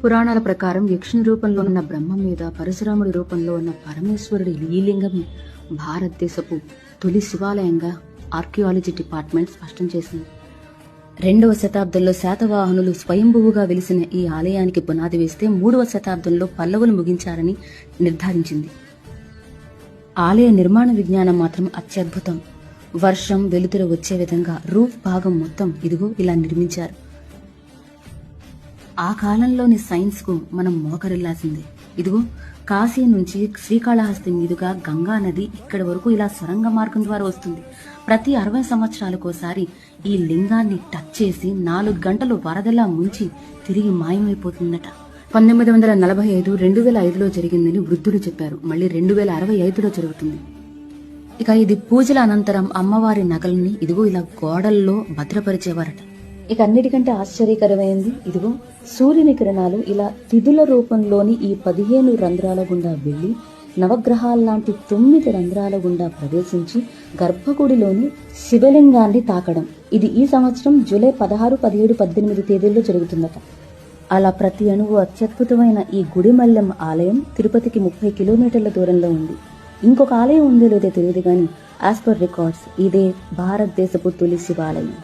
పురాణాల ప్రకారం యక్షుని రూపంలో ఉన్న బ్రహ్మ మీద పరశురాముడి రూపంలో ఉన్న పరమేశ్వరుడి ఈ లింగం భారతదేశపు తొలి శివాలయంగా ఆర్కియాలజీ డిపార్ట్మెంట్ స్పష్టం చేసింది. 2వ శతాబ్దంలో శాతవాహనులు స్వయంభువుగా వెలిసిన ఈ ఆలయానికి పునాది వేస్తే 3వ శతాబ్దంలో పల్లవులు ముగించారని నిర్ధారించింది. ఆలయ నిర్మాణ విజ్ఞానం మాత్రం అత్యద్భుతం. వర్షం వెలుతురు వచ్చే విధంగా రూఫ్ భాగం మొత్తం ఇదిగో ఇలా నిర్మించారు. ఆ కాలంలోని సైన్స్ కు మనం మోకరిల్లాల్సిందే. ఇదిగో కాశీ నుంచి శ్రీకాళహస్తి మీదుగా గంగా నది ఇక్కడి వరకు ఇలా సొరంగ మార్గం ద్వారా వస్తుంది. ప్రతి 60 సంవత్సరాలకోసారి ఈ లింగాన్ని టచ్ చేసి 4 గంటలు వరదలా ముంచి తిరిగి మాయమైపోతుందట. 1945 2005లో జరిగిందని వృద్ధులు చెప్పారు. మళ్ళీ 2065లో జరుగుతుంది. ఇక ఇది పూజల అనంతరం అమ్మవారి నగల్ని ఇదిగో ఇలా గోడల్లో భద్రపరిచేవారట. ఇక అన్నిటికంటే ఆశ్చర్యకరమైంది ఇదిగో సూర్యుని కిరణాలు ఇలా తిథుల రూపంలోని ఈ 15 రంధ్రాల గుండా వెళ్లి నవగ్రహాల్లాంటి 9 రంధ్రాల గుండా ప్రవేశించి గర్భగుడిలోని శివలింగాన్ని తాకడం. ఇది ఈ సంవత్సరం జూలై 16, 17, 18 తేదీల్లో జరుగుతుందట. అలా ప్రతి అణువు అత్యద్భుతమైన ఈ గుడిమల్లెం ఆలయం తిరుపతికి 30 కిలోమీటర్ల దూరంలో ఉంది. ఇంకొక ఆలయం ఉందో లేదో తెలియదు కానీ యాజ్ పర్ రికార్డ్స్ ఇదే భారతదేశపు తొలి శివాలయం.